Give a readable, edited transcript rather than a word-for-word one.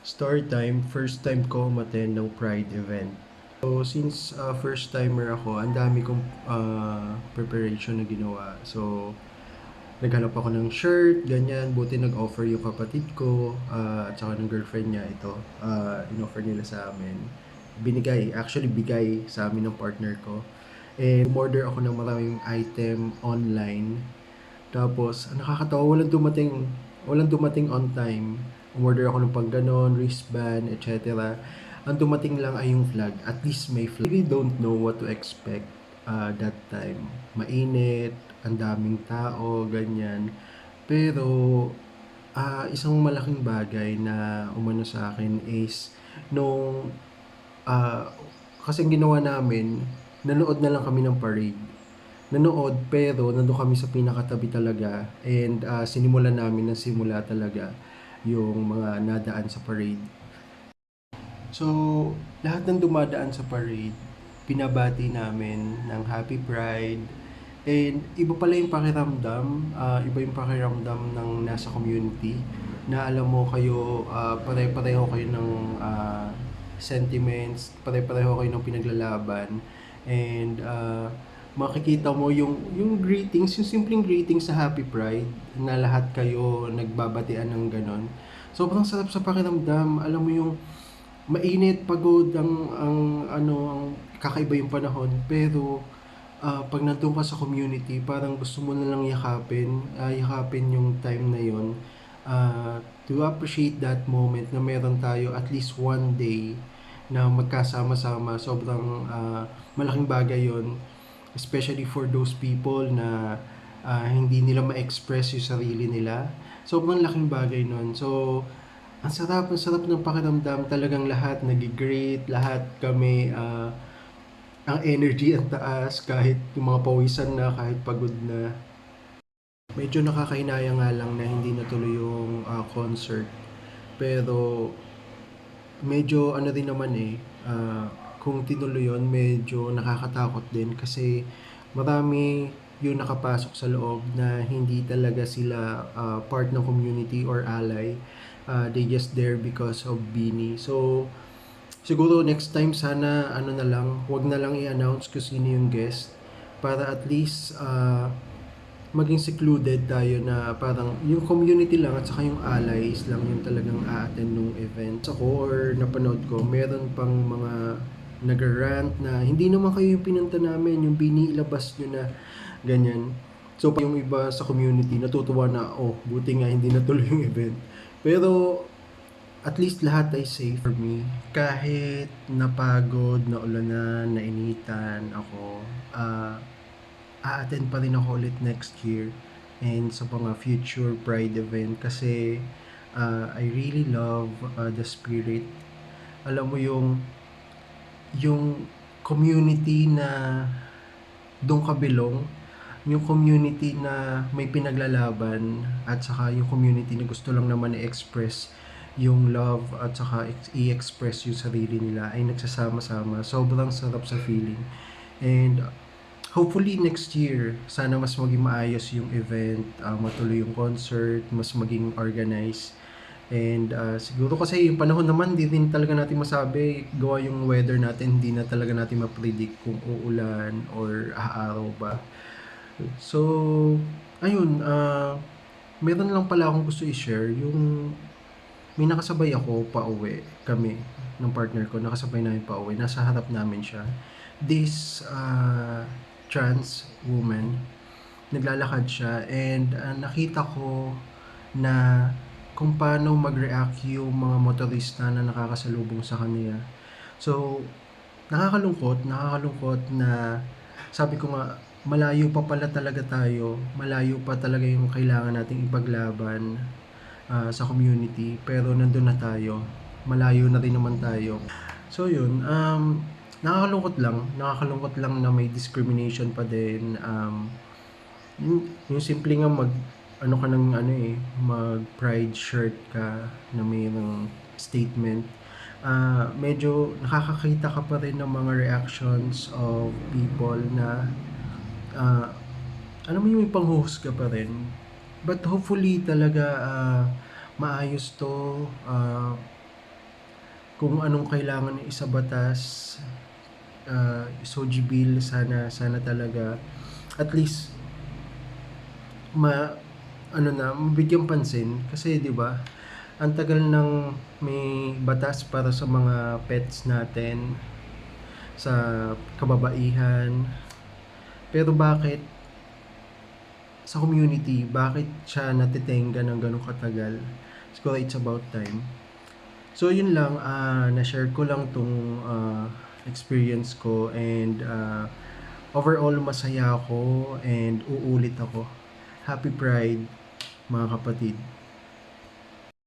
Story time, first time ko umattend ng Pride event. So, since first timer ako, ang dami kong preparation na ginawa. So, naghanap ako ng shirt, ganyan. Buti nag-offer yung kapatid ko at saka ng girlfriend niya ito. In-offer nila sa amin. Binigay, actually bigay sa amin ng partner ko. And umorder ako ng maraming item online. Tapos, ang nakakatawa, walang dumating on time. Umorder ako ng pang ganon, wristband, etc. Ang dumating lang ay yung flag. At least may flag. I really don't know what to expect that time. Mainit, ang daming tao, ganyan. Pero, isang malaking bagay na umano sa akin is nung ah, kasi ang ginawa namin, nanood na lang kami ng parade. Nanood pero nandun kami sa pinakatabi talaga and sinimulan namin ng simula talaga yung mga nadaan sa parade. So, lahat ng dumadaan sa parade, pinabati namin ng Happy Pride. And iba pala yung pakiramdam, iba yung pakiramdam ng nasa community na alam mo kayo, pare-pareho kayo ng sentiments, pare-pareho kayo ng pinaglalaban. And makikita mo yung greetings, yung simpleng greetings sa Happy Pride na lahat kayo nagbabatian ng ganon. Sobrang sarap sa pakiramdam. Alam mo yung mainit, pagod ang kakaiba yung panahon, pero 'pag nandun ka sa community parang gusto mo na lang yakapin yung time na yun, to appreciate that moment na meron tayo at least one day na magkasama-sama. Sobrang malaking bagay yun, especially for those people na hindi nila ma-express yung sarili nila. Sobrang laking bagay nun. So, ang sarap ng pakiramdam. Talagang lahat nagi-greet, lahat kami, ang energy ang taas kahit yung mga pawisan na, kahit pagod na. Medyo nakakahinaya nga lang na hindi natuloy yung concert. Pero medyo ano din naman kung tinuloy yun, medyo nakakatakot din kasi marami yung nakapasok sa loob na hindi talaga sila part ng community or ally. They just there because of Beanie. So, siguro next time sana ano na lang, wag na lang i-announce kung sino yung guest para at least maging secluded tayo na parang yung community lang at saka yung allies lang yung talagang a-attend nung event. Ako or napanood ko, meron pang mga nag-rant na hindi naman kayo yung pinunta namin, yung biniilabas nyo na ganyan. So yung iba sa community natutuwa na, oh, buti nga hindi natuloy yung event. Pero at least lahat ay safe for me. Kahit napagod, naulanan, nainitan ako, a-attend pa rin ako ulit next year and sa mga future Pride event kasi I really love the spirit. Alam mo yung community na doon ka belong, yung community na may pinaglalaban at saka yung community na gusto lang naman i-express yung love at saka i-express yung sarili nila ay nagsasama-sama. Sobrang sarap sa feeling. And hopefully next year, sana mas maging maayos yung event, matuloy yung concert, mas maging organized. And siguro kasi yung panahon naman, di din talaga natin masabi, gawa yung weather natin, hindi na talaga natin ma-predict kung uulan or aaraw ba. So, ayun, meron lang pala akong gusto i-share, yung may nakasabay ako pauwi, kami ng partner ko, nakasabay namin pauwi, nasa harap namin siya. This trans woman, naglalakad siya and nakita ko na kung paano mag-react yung mga motorista na nakakasalubong sa kanya. So, nakakalungkot na sabi ko nga, malayo pa pala talaga tayo, malayo pa talaga yung kailangan nating ipaglaban sa community, pero nandun na tayo, malayo na rin naman tayo. So yun, nakakalungkot lang na may discrimination pa din. Yung simple nga ano ka ng mag pride shirt ka na mayroong statement, medyo nakakakita ka pa rin ng mga reactions of people na uh, alam mo yung may panghuhusga pa rin. But hopefully talaga maayos to. kung anong kailangan sa batas, SOGI bill, sana talaga at least mabigyan pansin kasi 'di ba, ang tagal ng may batas para sa mga pets natin, sa kababaihan. Pero bakit sa community, bakit siya natitengga ng gano'ng katagal? Siguro it's about time. So yun lang, na-share ko lang 'tong, experience ko and, overall masaya ako and uulit ako. Happy Pride mga kapatid.